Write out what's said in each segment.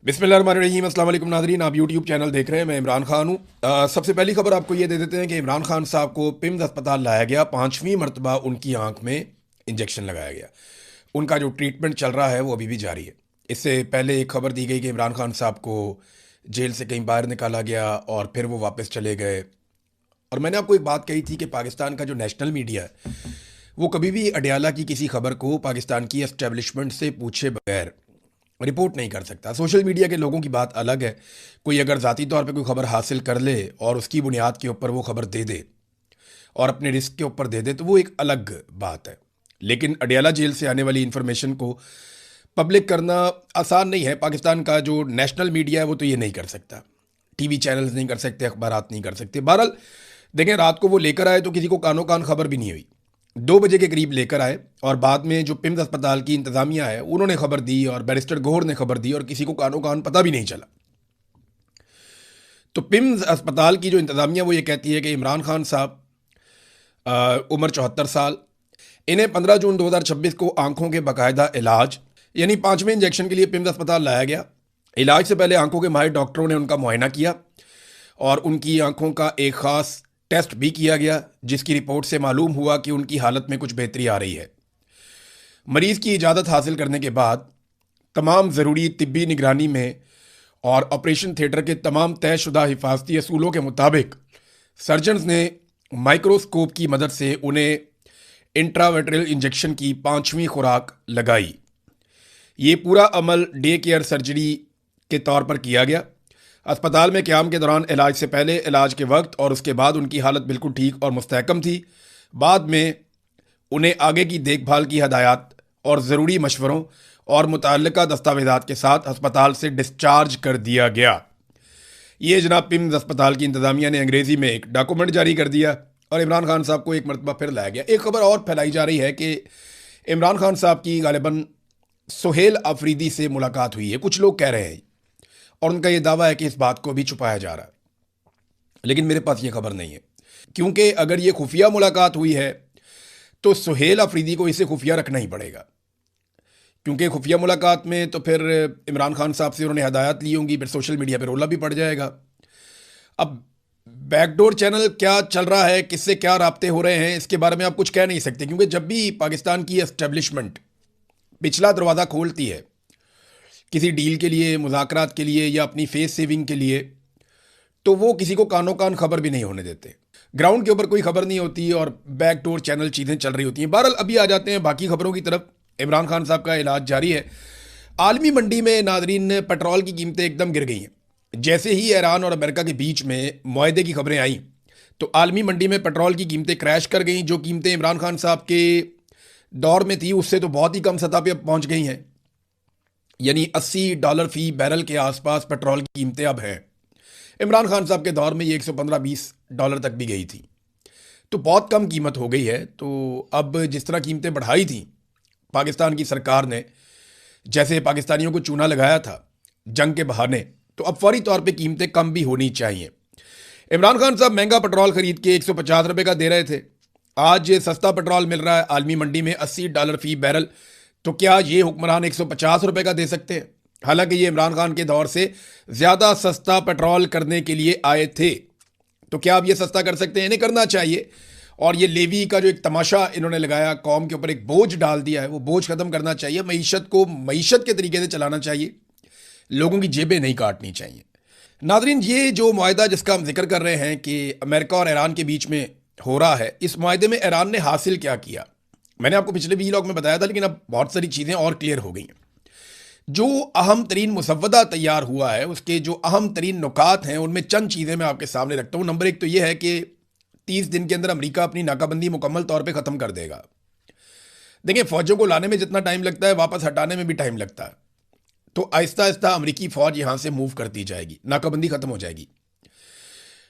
बिस्मिल्लाहिर्रहमानिर्रहीम। अस्सलाम वालेकुम नाज़रीन, आप यूट्यूब चैनल देख रहे हैं। मैं इमरान खान हूँ। सबसे पहली खबर आपको ये दे देते हैं कि इमरान खान साहब को पिम्स अस्पताल लाया गया, 5वीं मरतबा उनकी आंख में इंजेक्शन लगाया गया। उनका जो ट्रीटमेंट चल रहा है वो अभी भी जारी है। इससे पहले एक खबर दी गई कि इमरान खान साहब को जेल से कहीं बाहर निकाला गया और फिर वो वापस चले गए। और मैंने आपको एक बात कही थी कि पाकिस्तान का जो नेशनल मीडिया है वो कभी भी अडयाला की किसी खबर को पाकिस्तान की एस्टेब्लिशमेंट से पूछे बगैर रिपोर्ट नहीं कर सकता। सोशल मीडिया के लोगों की बात अलग है। कोई अगर ज़ाती तौर पे कोई खबर हासिल कर ले और उसकी बुनियाद के ऊपर वो खबर दे दे और अपने रिस्क के ऊपर दे दे तो वो एक अलग बात है। लेकिन अडयाला जेल से आने वाली इंफॉर्मेशन को पब्लिक करना आसान नहीं है। पाकिस्तान का जो नेशनल मीडिया है वो तो ये नहीं कर सकता, टीवी चैनल्स नहीं कर सकते, अखबारात नहीं कर सकते। बहरहाल देखें, रात को वो लेकर आए तो किसी को कानो कान खबर भी नहीं हुई। 2 बजे के करीब लेकर आए और बाद में जो पिम्स अस्पताल की इंतज़ामिया है उन्होंने खबर दी और बैरिस्टर गौहर ने खबर दी और किसी को कानो कान पता भी नहीं चला। तो पिम्स अस्पताल की जो इंतज़ामिया वो ये कहती है कि इमरान खान साहब उम्र 74 साल, इन्हें 15 जून 2026 को आंखों के बाकायदा इलाज यानी 5वें इंजेक्शन के लिए पिम्स अस्पताल लाया गया। इलाज से पहले आंखों के माहिर डॉक्टरों ने उनका मुआयना किया और उनकी आंखों का एक ख़ास टेस्ट भी किया गया, जिसकी रिपोर्ट से मालूम हुआ कि उनकी हालत में कुछ बेहतरी आ रही है। मरीज़ की इजाज़त हासिल करने के बाद तमाम ज़रूरी तिब्बी निगरानी में और ऑपरेशन थिएटर के तमाम तयशुदा हिफाजती असूलों के मुताबिक सर्जन्स ने माइक्रोस्कोप की मदद से उन्हें इंट्रावेट्रल इंजेक्शन की 5वीं खुराक लगाई। ये पूरा अमल डे केयर सर्जरी के तौर पर किया गया। अस्पताल में क़याम के दौरान इलाज से पहले, इलाज के वक्त और उसके बाद उनकी हालत बिल्कुल ठीक और मुस्तहकम थी। बाद में उन्हें आगे की देखभाल की हदायत और ज़रूरी मशवरों और मुतल्लिका दस्तावेज़ात के साथ अस्पताल से डिस्चार्ज कर दिया गया। ये जनाब पिम्स अस्पताल की इंतज़ामिया ने अंग्रेज़ी में एक डॉक्यूमेंट जारी कर दिया और इमरान खान साहब को एक मरतबा फिर लाया गया। एक खबर और फैलाई जा रही है कि इमरान खान साहब की गालिबन सुहेल अफरीदी से मुलाकात हुई है, कुछ लोग कह रहे हैं, और उनका यह दावा है कि इस बात को भी छुपाया जा रहा है। लेकिन मेरे पास ये खबर नहीं है, क्योंकि अगर ये खुफिया मुलाकात हुई है तो सुहेल अफरीदी को इसे खुफिया रखना ही पड़ेगा, क्योंकि खुफिया मुलाकात में तो फिर इमरान खान साहब से उन्होंने हदायत ली होंगी, फिर सोशल मीडिया पर रोला भी पड़ जाएगा। अब बैकडोर चैनल क्या चल रहा है, किससे क्या राब्ते हो रहे हैं, इसके बारे में आप कुछ कह नहीं सकते, क्योंकि जब भी पाकिस्तान की एस्टेब्लिशमेंट पिछला दरवाज़ा खोलती है किसी डील के लिए, मुज़ाकरात के लिए या अपनी फेस सेविंग के लिए, तो वो किसी को कानो कान खबर भी नहीं होने देते। ग्राउंड के ऊपर कोई खबर नहीं होती और बैकडोर चैनल चीज़ें चल रही होती हैं। बहरहाल अभी आ जाते हैं बाकी खबरों की तरफ। इमरान खान साहब का इलाज जारी है। आलमी मंडी में नाजरीन पेट्रोल की कीमतें एकदम गिर गई हैं। जैसे ही ईरान और अमेरिका के बीच में मुआहदे की खबरें आई तो आलमी मंडी में पेट्रोल की कीमतें क्रैश कर गई। जो कीमतें इमरान खान साहब के दौर में थी उससे तो बहुत ही कम सतह पर पहुँच गई हैं, यानी $80 फी बैरल के आसपास पेट्रोल की कीमतें अब हैं। इमरान खान साहब के दौर में ये 115-20 डॉलर तक भी गई थी, तो बहुत कम कीमत हो गई है। तो अब जिस तरह कीमतें बढ़ाई थी पाकिस्तान की सरकार ने, जैसे पाकिस्तानियों को चूना लगाया था जंग के बहाने, तो अब फौरी तौर पे कीमतें कम भी होनी चाहिए। इमरान खान साहब महंगा पेट्रोल खरीद के 150 रुपये का दे रहे थे, आज सस्ता पेट्रोल मिल रहा है आलमी मंडी में $80 फी बैरल। तो क्या ये हुक्मरान 150 रुपये का दे सकते हैं? हालांकि ये इमरान खान के दौर से ज़्यादा सस्ता पेट्रोल करने के लिए आए थे, तो क्या अब ये सस्ता कर सकते हैं? इन्हें करना चाहिए। और ये लेवी का जो एक तमाशा इन्होंने लगाया, कौम के ऊपर एक बोझ डाल दिया है, वो बोझ ख़त्म करना चाहिए। मईशत को मईशत के तरीके से चलाना चाहिए, लोगों की जेबें नहीं काटनी चाहिए। नाजरीन, ये जो मुआहदा जिसका हम जिक्र कर रहे हैं कि अमेरिका और ईरान के बीच में हो रहा है, इस मुआहदे में ईरान ने हासिल क्या किया, मैंने आपको पिछले वीलॉग में बताया था, लेकिन अब बहुत सारी चीज़ें और क्लियर हो गई हैं। जो अहम तरीन मुसव्वदा तैयार हुआ है उसके जो अहम तरीन नुकात हैं उनमें चंद चीज़ें मैं आपके सामने रखता हूँ। नंबर 1 तो ये है कि 30 दिन के अंदर अमेरिका अपनी नाकाबंदी मुकम्मल तौर पे ख़त्म कर देगा। देखिए, फ़ौजों को लाने में जितना टाइम लगता है वापस हटाने में भी टाइम लगता है, तो आहिस्ता आहिस्ता अमरीकी फ़ौज यहाँ से मूव करती जाएगी, नाकाबंदी ख़त्म हो जाएगी।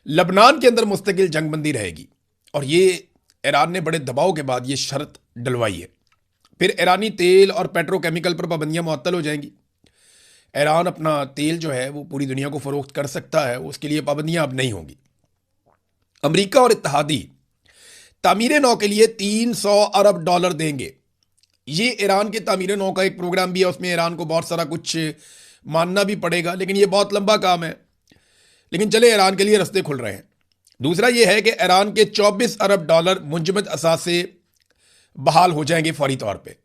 लबनान के अंदर मुस्तकिल जंगबंदी रहेगी, और ये ईरान ने बड़े दबाव के बाद ये शर्त डलवाई है। फिर ईरानी तेल और पेट्रोकेमिकल पर पाबंदियां मुअत्तल हो जाएंगी। ईरान अपना तेल जो है वो पूरी दुनिया को फ़रोख्त कर सकता है, उसके लिए पाबंदियां अब नहीं होंगी। अमेरिका और इत्तहादी तामीर नौ के लिए $300 अरब देंगे। ये ईरान के तामीर नौ का एक प्रोग्राम भी है, उसमें ईरान को बहुत सारा कुछ मानना भी पड़ेगा, लेकिन ये बहुत लंबा काम है। लेकिन चले, ईरान के लिए रास्ते खुल रहे हैं। दूसरा ये है कि ईरान के 24 अरब डॉलर मुंजमद असासे बहाल हो जाएंगे फौरी तौर पे।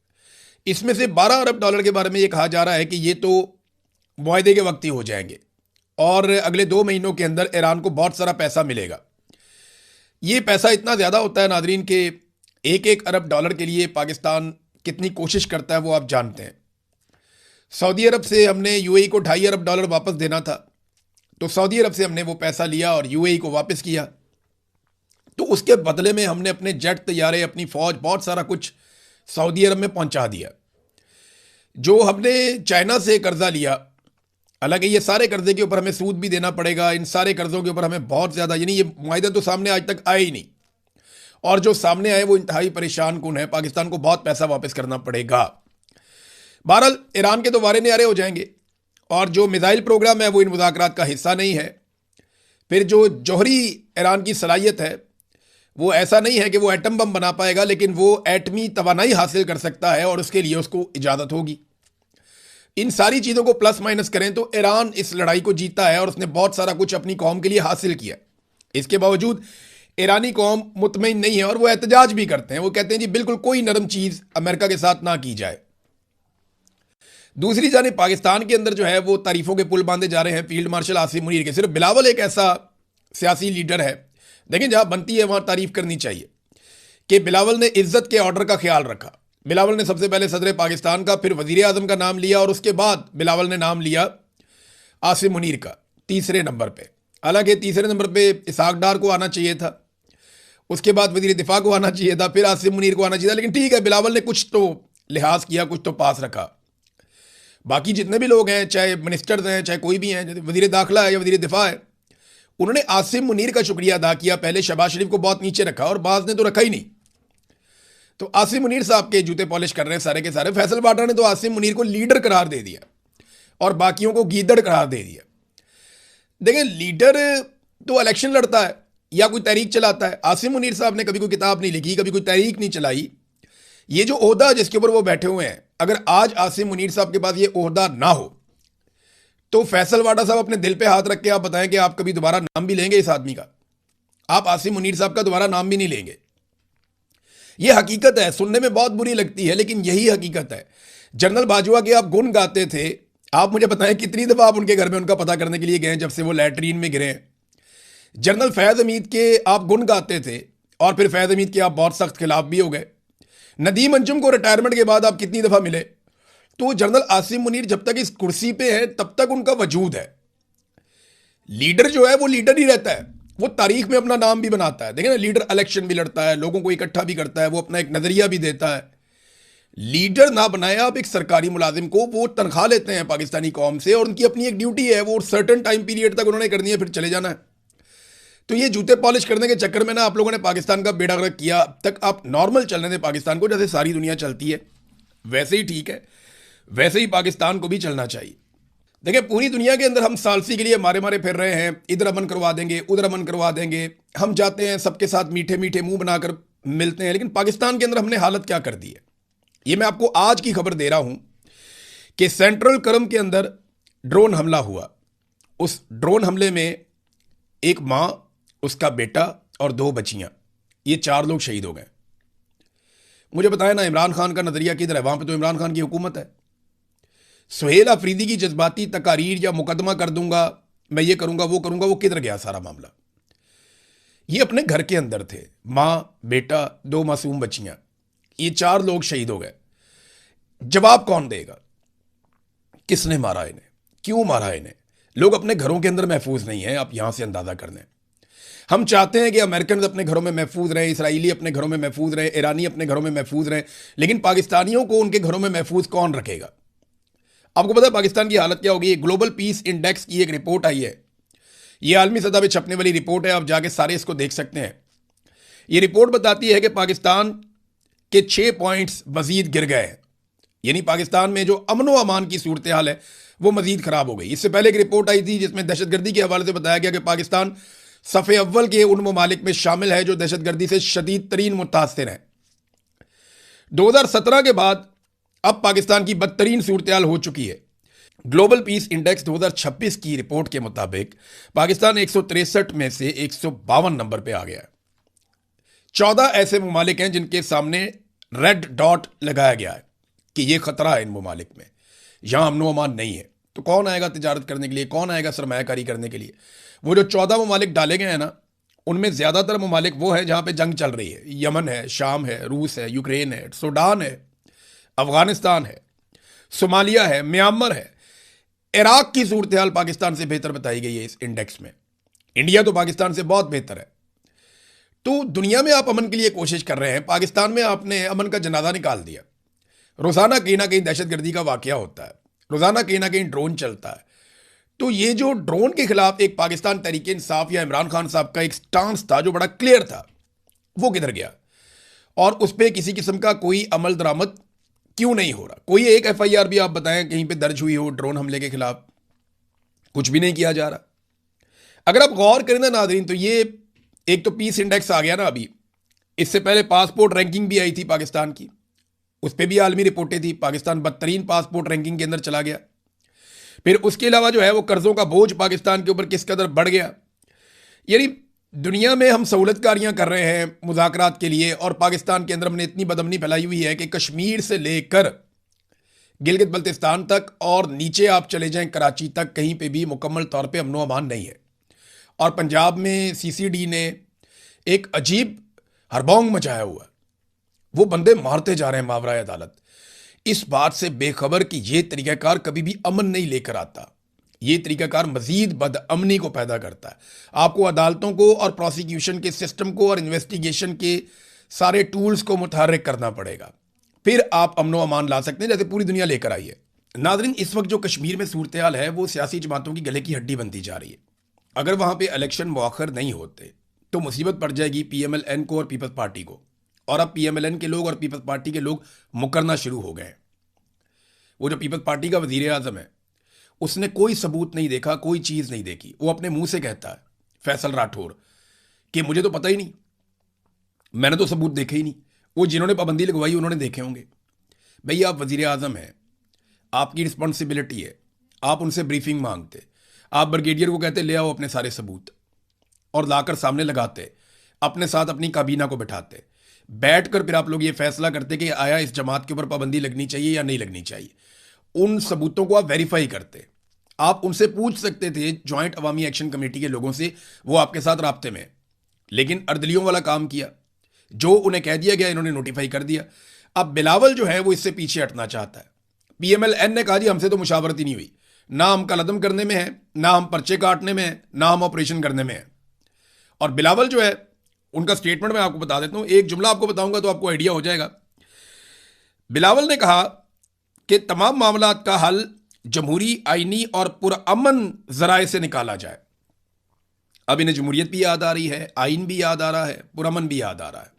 इसमें से 12 अरब डॉलर के बारे में ये कहा जा रहा है कि ये तो मुआहदे के वक्त ही हो जाएंगे और अगले 2 महीनों के अंदर ईरान को बहुत सारा पैसा मिलेगा। ये पैसा इतना ज़्यादा होता है नाजरीन के 1-1 अरब डॉलर के लिए पाकिस्तान कितनी कोशिश करता है वो आप जानते हैं। सऊदी अरब से हमने यूएई को 2.5 अरब डॉलर वापस देना था, तो सऊदी अरब से हमने वो पैसा लिया और यूएई को वापस किया। तो उसके बदले में हमने अपने जेट, तैयारे, अपनी फौज, बहुत सारा कुछ सऊदी अरब में पहुंचा दिया। जो हमने चाइना से कर्जा लिया, हालांकि ये सारे कर्जे के ऊपर हमें सूद भी देना पड़ेगा, इन सारे कर्जों के ऊपर हमें बहुत ज़्यादा, यानी ये मुआहिदा तो सामने आज तक आया ही नहीं, और जो सामने आए वो इंतहाई परेशान कुन है। पाकिस्तान को बहुत पैसा वापस करना पड़ेगा। बहरहाल ईरान के तो वारे न्यारे हो जाएंगे, और जो मिसाइल प्रोग्राम है वो इन मुज़ाकरात का हिस्सा नहीं है। फिर जो जौहरी ईरान की सलाहियत है वो ऐसा नहीं है कि वो एटम बम बना पाएगा, लेकिन वो एटमी तवानाई हासिल कर सकता है और उसके लिए उसको इजाज़त होगी। इन सारी चीज़ों को प्लस माइनस करें तो ईरान इस लड़ाई को जीता है और उसने बहुत सारा कुछ अपनी कौम के लिए हासिल किया। इसके बावजूद ईरानी कौम मुतमईन नहीं है और वो एहतजाज भी करते हैं। वो कहते हैं जी बिल्कुल कोई नरम चीज़ अमेरिका के साथ ना की जाए। दूसरी जानिब पाकिस्तान के अंदर जो है वो तारीफों के पुल बांधे जा रहे हैं फील्ड मार्शल आसिम मुनीर के। सिर्फ बिलावल एक ऐसा सियासी लीडर है, देखें जहां बनती है वहां तारीफ करनी चाहिए, कि बिलावल ने इज्जत के ऑर्डर का ख्याल रखा। बिलावल ने सबसे पहले सदर पाकिस्तान का, फिर वजीर आजम का नाम लिया और उसके बाद बिलावल ने नाम लिया आसिम मुनीर का तीसरे नंबर पे। हालांकि तीसरे नंबर पे इसहाक डार को आना चाहिए था, उसके बाद वजीर दिफा को आना चाहिए था, फिर आसिम मुनीर को आना चाहिए था, लेकिन ठीक है, बिलावल ने कुछ तो लिहाज किया, कुछ तो पास रखा। बाकी जितने भी लोग हैं, चाहे मिनिस्टर्स हैं, चाहे कोई भी हैं, वजीर दाखिला है या वजीर दिफा है, उन्होंने आसिम मुनीर का शुक्रिया अदा किया। पहले शहबाज शरीफ को बहुत नीचे रखा और बाज ने तो रखा ही नहीं। तो आसिम मुनीर साहब के जूते पॉलिश कर रहे हैं सारे के सारे। फैसल बाटा ने तो आसिम मुनीर को लीडर करार दे दिया और बाकियों को गीदड़ करार दे दिया। देखिए, लीडर तो इलेक्शन लड़ता है या कोई तहरीक चलाता है। आसिम मुनीर साहब ने कभी कोई किताब नहीं लिखी, कभी कोई तहरीक नहीं चलाई। ये जो ओहदा जिसके ऊपर वो बैठे हुए हैं, अगर आज आसिम मुनीर साहब के पास ये ओहदा ना हो तो फैसल वाडा साहब अपने दिल पे हाथ रख के आप बताएं कि आप कभी दोबारा नाम भी लेंगे इस आदमी का? आप आसिम मुनीर साहब का दोबारा नाम भी नहीं लेंगे। ये हकीकत है, सुनने में बहुत बुरी लगती है लेकिन यही हकीकत है। जनरल बाजवा के आप गुण गाते थे, आप मुझे बताएं कितनी दफा आप उनके घर में उनका पता करने के लिए गए जब से वो लैट्रीन में गिरे। जनरल फैज हमीद के आप गुण गाते थे और फिर फैज हमीद के आप बहुत सख्त खिलाफ भी हो गए। नदीम अंजुम को रिटायरमेंट के बाद आप कितनी दफा मिले। तो जनरल आसिम मुनीर जब तक इस कुर्सी पे है तब तक उनका वजूद है। लीडर जो है वो लीडर ही रहता है, वो तारीख में अपना नाम भी बनाता है। देखें ना, लीडर इलेक्शन भी लड़ता है, लोगों को इकट्ठा भी करता है, वो अपना एक नजरिया भी देता है। लीडर ना बनाए आप एक सरकारी मुलाजिम को, वो तनख्वाह लेते हैं पाकिस्तानी कौम से और उनकी अपनी एक ड्यूटी है, वो सर्टेन टाइम पीरियड तक उन्होंने करनी है, फिर चले जाना है। तो ये जूते पॉलिश करने के चक्कर में ना आप लोगों ने पाकिस्तान का बेड़ा गर्क किया। अब तक आप नॉर्मल चलने दें पाकिस्तान को, जैसे सारी दुनिया चलती है वैसे ही ठीक है, वैसे ही पाकिस्तान को भी चलना चाहिए। देखिए, पूरी दुनिया के अंदर हम सालसी के लिए मारे मारे फिर रहे हैं, इधर अमन करवा देंगे, उधर अमन करवा देंगे। हम जाते हैं सबके साथ मीठे मीठे मुंह बनाकर मिलते हैं, लेकिन पाकिस्तान के अंदर हमने हालत क्या कर दी है। ये मैं आपको आज की खबर दे रहा हूं कि सेंट्रल करम के अंदर ड्रोन हमला हुआ। उस ड्रोन हमले में एक मां, उसका बेटा और 2 बच्चियां, ये 4 लोग शहीद हो गए। मुझे बताया ना, इमरान खान का नजरिया किधर है? वहां पे तो इमरान खान की हुकूमत है। सुहेल अफरीदी की जज्बाती तकारीर या मुकदमा कर दूंगा, मैं ये करूंगा वो करूंगा, वो किधर गया सारा मामला? ये अपने घर के अंदर थे, मां, बेटा, 2 मासूम बच्चियां, ये 4 लोग शहीद हो गए। जवाब कौन देगा? किसने मारा इन्हें? क्यों मारा इन्हें? लोग अपने घरों के अंदर महफूज नहीं है, आप यहां से अंदाजा कर लें। हम चाहते हैं कि अमेरिकन अपने घरों में महफूज रहे, इसराइली अपने घरों में महफूज रहे, ईरानी अपने घरों में महफूज रहे, लेकिन पाकिस्तानियों को उनके घरों में महफूज कौन रखेगा? आपको पता है पाकिस्तान की हालत क्या होगी? ग्लोबल पीस इंडेक्स की एक रिपोर्ट आई है, यह आलमी सतह पर छपने वाली रिपोर्ट है, आप जाके सारे इसको देख सकते हैं। यह रिपोर्ट बताती है कि पाकिस्तान के 6 पॉइंट्स मजीद गिर गए हैं, यानी पाकिस्तान में जो अमन व अमान की सूरत हाल है वो मजीद खराब हो गई। इससे पहले एक रिपोर्ट आई थी जिसमें दहशतगर्दी के हवाले से बताया गया कि पाकिस्तान सफ़े अव्वल के उन ममालिक में शामिल है जो दहशतगर्दी से शदीद तरीन मुतासिर हैं। 2017 के बाद अब पाकिस्तान की बदतरीन सूरत हाल हो चुकी है। ग्लोबल पीस इंडेक्स 2026 की रिपोर्ट के मुताबिक पाकिस्तान 163 में से 152 नंबर पे आ गया है। 14 ऐसे ममालिक हैं जिनके सामने रेड डॉट लगाया गया है कि ये खतरा है इन ममालिक में, यहां अमनो अमान नहीं है। तो कौन आएगा तिजारत करने के लिए, कौन आएगा सरमायाकारी करने के लिए? वो जो 14 ममालिक डाले गए हैं ना, उनमें ज्यादातर ममालिक वो है जहां पे जंग चल रही है। यमन है, शाम है, रूस है, यूक्रेन है, सूडान है, अफगानिस्तान है, सोमालिया है, म्यांमार है। इराक की सूरत हाल पाकिस्तान से बेहतर बताई गई है इस इंडेक्स में। इंडिया तो पाकिस्तान से बहुत बेहतर है। तो दुनिया में आप अमन के लिए कोशिश कर रहे हैं, पाकिस्तान में आपने अमन का जनाजा निकाल दिया। रोजाना कहीं ना कहीं दहशतगर्दी का वाकया होता है, रोजाना कहीं ना कहीं ड्रोन चलता है। तो ये जो ड्रोन के खिलाफ एक पाकिस्तान तहरीक इंसाफ या इमरान खान साहब का एक स्टांस था जो बड़ा क्लियर था, वो किधर गया? और उस पर किसी किस्म का कोई अमल दरामद क्यों नहीं हो रहा? कोई एक एफआईआर भी आप बताएं कहीं पे दर्ज हुई हो ड्रोन हमले के खिलाफ? कुछ भी नहीं किया जा रहा। अगर आप गौर करें ना नाजरीन, तो ये एक तो पीस इंडेक्स आ गया ना अभी, इससे पहले पासपोर्ट रैंकिंग भी आई थी पाकिस्तान की, उस पर भी आलमी रिपोर्टें थी। पाकिस्तान बदतरीन पासपोर्ट रैंकिंग के अंदर चला गया। फिर उसके अलावा जो है वो कर्जों का बोझ पाकिस्तान के ऊपर किस कदर बढ़ गया। यानी दुनिया में हम सहूलतकारियां कर रहे हैं मुज़ाकरात के लिए, और पाकिस्तान के अंदर हमने इतनी बदअमनी फैलाई हुई है कि कश्मीर से लेकर गिलगित बल्तिस्तान तक और नीचे आप चले जाएं कराची तक, कहीं पे भी मुकम्मल तौर पे अमनो अमान नहीं है। और पंजाब में सीसीडी ने एक अजीब हरबोंग मचाया हुआ है। वो बंदे मारते जा रहे हैं मावराए अदालत, इस बात से बेखबर कि ये तरीक़ाकार कभी भी अमन नहीं लेकर आता। ये तरीक़ाकार मजीद बदअमनी को पैदा करता है। आपको अदालतों को और प्रोसिक्यूशन के सिस्टम को और इन्वेस्टिगेशन के सारे टूल्स को मुतहर्रिक करना पड़ेगा, फिर आप अमनो अमान ला सकते हैं, जैसे पूरी दुनिया लेकर आई है। नाज़रीन, इस वक्त जो कश्मीर में सूरत हाल है वो सियासी जमातों की गले की हड्डी बनती जा रही है। अगर वहाँ पे इलेक्शन मौखर नहीं होते तो मुसीबत पड़ जाएगी PMLN को और पीपल्स पार्टी को। और अब PMLN के लोग और पीपल्स पार्टी के लोग मुकरना शुरू हो गए हैं। वो जो पीपल्स पार्टी का वजीर आजम है, उसने कोई सबूत नहीं देखा, कोई चीज़ नहीं देखी। वो अपने मुंह से कहता है, फैसल राठौर, कि मुझे तो पता ही नहीं, मैंने तो सबूत देखे ही नहीं। वो जिन्होंने पाबंदी लगवाई उन्होंने देखे होंगे। भैया आप वजीर आजम हैं, आपकी रिस्पॉन्सिबिलिटी है, आप उनसे ब्रीफिंग मांगते, आप ब्रिगेडियर को कहते ले आओ अपने सारे सबूत, और लाकर सामने लगाते, अपने साथ अपनी काबीना को बिठाते, बैठकर फिर आप लोग ये फैसला करते कि आया इस जमात के ऊपर पाबंदी लगनी चाहिए या नहीं लगनी चाहिए। उन सबूतों को आप वेरीफाई करते, आप उनसे पूछ सकते थे, ज्वाइंट अवामी एक्शन कमेटी के लोगों से, वो आपके साथ राब्ते में। लेकिन अर्दलियों वाला काम किया, जो उन्हें कह दिया गया इन्होंने नोटिफाई कर दिया। अब बिलावल जो है वो इससे पीछे हटना चाहता है। PMLN ने कहा जी हमसे तो मुशावरत ही नहीं हुई, ना हम कलदम करने में है, ना हम पर्चे काटने में है, ना हम ऑपरेशन करने में है। और बिलावल जो है, उनका स्टेटमेंट मैं आपको बता देता हूं, एक जुमला आपको बताऊंगा तो आपको आइडिया हो जाएगा। बिलावल ने कहा कि तमाम मामलात का हल जमहूरी, आईनी और पुरअमन जराए से निकाला जाए। अब इन्हें जमहूरियत भी याद आ रही है, आइन भी याद आ रहा है, पुरअमन भी याद आ रहा है।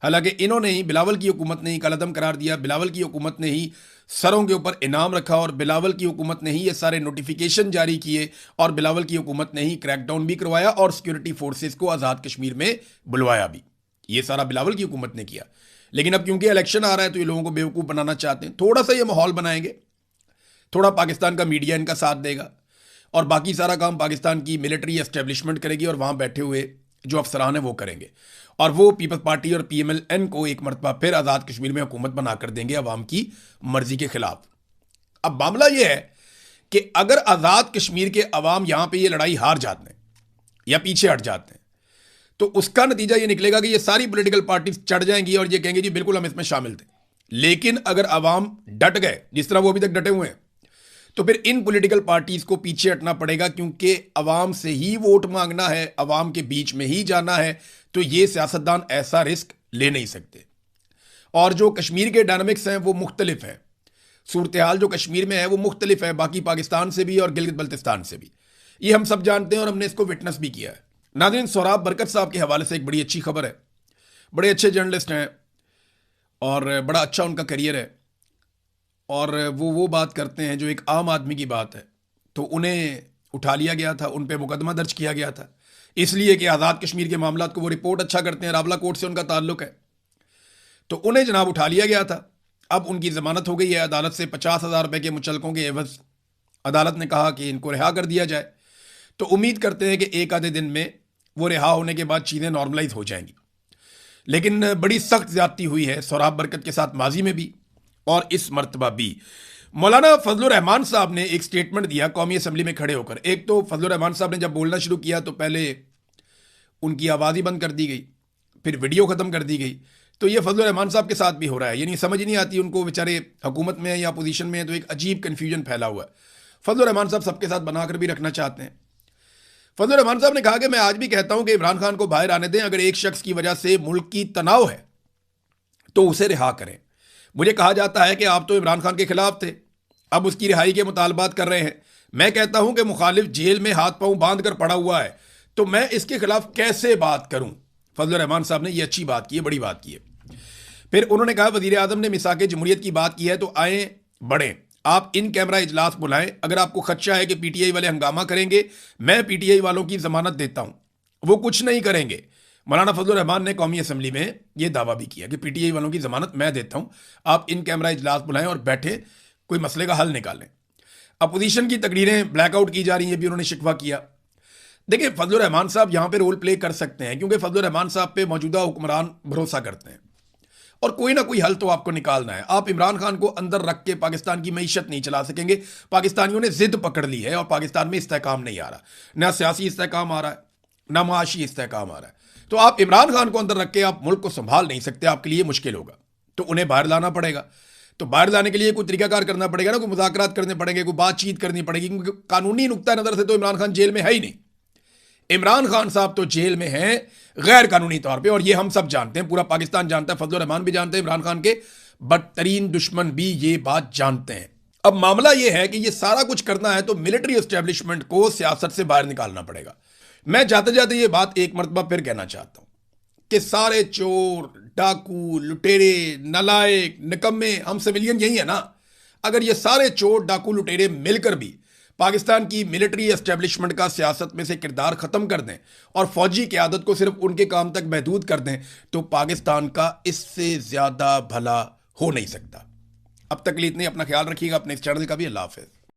हालांकि इन्होंने ही, बिलावल की हुकूमत ने ही कलदम करार दिया, बिलावल की हुकूमत ने ही सरों के ऊपर इनाम रखा, और बिलावल की हुकूमत ने ही ये सारे नोटिफिकेशन जारी किए, और बिलावल की हुकूमत ने ही क्रैकडाउन भी करवाया और सिक्योरिटी फोर्सेस को आज़ाद कश्मीर में बुलवाया भी। ये सारा बिलावल की हुकूमत ने किया। लेकिन अब क्योंकि इलेक्शन आ रहा है तो ये लोगों को बेवकूफ़ बनाना चाहते हैं। थोड़ा सा ये माहौल बनाएंगे, थोड़ा पाकिस्तान का मीडिया इनका साथ देगा, और बाकी सारा काम पाकिस्तान की मिलिट्री एस्टेब्लिशमेंट करेगी, और वहाँ बैठे हुए जो अफसरान हैं वो करेंगे। और वो पीपल्स पार्टी और PMLN को एक मरतबा फिर आज़ाद कश्मीर में हुकूमत बनाकर देंगे अवाम की मर्जी के खिलाफ। अब मामला ये है कि अगर आज़ाद कश्मीर के अवाम यहाँ पे ये लड़ाई हार जाते हैं या पीछे हट जाते हैं, तो उसका नतीजा ये निकलेगा कि ये सारी पॉलिटिकल पार्टीज चढ़ जाएंगी और ये कहेंगे जी बिल्कुल हम इसमें शामिल थे। लेकिन अगर अवाम डट गए, जिस तरह वो अभी तक डटे हुए हैं, तो फिर इन पॉलिटिकल पार्टीज को पीछे हटना पड़ेगा, क्योंकि अवाम से ही वोट मांगना है, अवाम के बीच में ही जाना है। तो ये सियासतदान ऐसा रिस्क ले नहीं सकते। और जो कश्मीर के डायनामिक्स हैं वो मुख्तलिफ हैं, सूरत हाल जो कश्मीर में है वो मुख्तलिफ है बाकी पाकिस्तान से भी और गिलगित बल्तिस्तान से भी। ये हम सब जानते हैं और हमने इसको विटनेस भी किया है। नाज़रीन, सोहराब बरकत साहब के हवाले से एक बड़ी अच्छी खबर है। बड़े अच्छे जर्नलिस्ट हैं और बड़ा अच्छा उनका करियर है, और वो बात करते हैं जो एक आम आदमी की बात है। तो उन्हें उठा लिया गया था, उन पर मुकदमा दर्ज किया गया था, इसलिए कि आज़ाद कश्मीर के मामला को वो रिपोर्ट अच्छा करते हैं, रावला कोर्ट से उनका ताल्लुक है। तो उन्हें जनाब उठा लिया गया था। अब उनकी ज़मानत हो गई है अदालत से 50,000 रुपये के मुचलकों के एवज, अदालत ने कहा कि इनको रिहा कर दिया जाए। तो उम्मीद करते हैं कि एक आधे दिन में वो रिहा होने के बाद चीज़ें नॉर्मलाइज हो जाएंगी। लेकिन बड़ी सख्त ज्यादती हुई है सोहराब बरकत के साथ माजी में भी और इस मरतबा भी। मौलाना फजलुर रहमान साहब ने एक स्टेटमेंट दिया कौमी असम्बली में खड़े होकर। एक तो फजलुर रहमान साहब ने जब बोलना शुरू किया तो पहले उनकी आवाज़ ही बंद कर दी गई, फिर वीडियो ख़त्म कर दी गई। तो ये फजलुर रहमान साहब के साथ भी हो रहा है, यानी समझ ही नहीं आती उनको, बेचारे हुकूमत में है या अपोजिशन में है, तो एक अजीब कन्फ्यूजन फैला हुआ है। फजलुर रहमान साहब सबके साथ बनाकर भी रखना चाहते हैं। फजलुर रहमान साहब ने कहा कि मैं आज भी कहता हूं कि इमरान खान को बाहर आने दें, अगर एक शख्स की वजह से मुल्क की तनाव है तो उसे रिहा करें। मुझे कहा जाता है कि आप तो इमरान खान के खिलाफ थे, अब उसकी रिहाई के मुतालबात कर रहे हैं। मैं कहता हूं कि मुखालिफ जेल में हाथ पांव बांध कर पड़ा हुआ है, तो मैं इसके खिलाफ कैसे बात करूं। फजलुर रहमान साहब ने यह अच्छी बात की है, बड़ी बात की है। फिर उन्होंने कहा वजीर आजम ने मिसाक जमहूरियत की बात की है तो आए बढ़ें, आप इन कैमरा इजलास बुलाएं। अगर आपको खदशा है कि पीटीआई वाले हंगामा करेंगे, मैं पीटीआई वालों की जमानत देता हूं, वो कुछ नहीं करेंगे। मौलाना फजलुर रहमान ने कौमी असम्बली में यह दावा भी किया कि पीटीआई वालों की जमानत मैं देता हूं, आप इन कैमरा इजलास बुलाएं और बैठे कोई मसले का हल निकालें। अपोजिशन की तकरीरें ब्लैकआउट की जा रही हैं, भी उन्होंने शिकवा किया। देखिए फजलुर रहमान साहब यहां पे रोल प्ले कर सकते हैं क्योंकि फजलुर रहमान साहब पे मौजूदा हुक्मरान भरोसा करते हैं और कोई ना कोई हल तो आपको निकालना है। आप इमरान खान को अंदर रख के पाकिस्तान की मईशत नहीं चला सकेंगे। पाकिस्तानियों ने जिद पकड़ ली है और पाकिस्तान में इस्तेहकाम नहीं आ रहा, ना सियासी इस्तेहकाम आ रहा है, ना माशी इस्तेहकाम आ रहा है। तो आप इमरान खान को अंदर रख के आप मुल्क को संभाल नहीं सकते, आपके लिए मुश्किल होगा। तो उन्हें बाहर लाना पड़ेगा। तो बाहर लाने के लिए कोई तरीकाकार करना पड़ेगा ना, कोई मुज़ाकरात करने पड़ेंगे, कोई बातचीत करनी पड़ेगी, क्योंकि कानूनी नुक्ता नज़र से तो इमरान खान जेल में है ही नहीं। इमरान खान साहब तो जेल में हैं गैर कानूनी तौर पे, और ये हम सब जानते हैं, पूरा पाकिस्तान जानता है, फजलुर रहमान भी जानते हैं, इमरान खान के बदतरीन दुश्मन भी ये बात जानते हैं। अब मामला ये है कि ये सारा कुछ करना है तो मिलिट्री एस्टेब्लिशमेंट को सियासत से बाहर निकालना पड़ेगा। मैं जाते जाते ये बात एक मरतबा फिर कहना चाहता हूं कि सारे चोर, डाकू, लुटेरे, नलायक, निकम्मे, हम सिविलियन यही है ना। अगर ये सारे चोर, डाकू, लुटेरे मिलकर भी पाकिस्तान की मिलिट्री एस्टेब्लिशमेंट का सियासत में से किरदार खत्म कर दें और फौजी क़यादत को सिर्फ उनके काम तक महदूद कर दें, तो पाकिस्तान का इससे ज्यादा भला हो नहीं सकता। अब तक के लिए इतने, अपना ख्याल रखिएगा, अपने इस चैनल का भी। अल्लाह हाफ़िज़।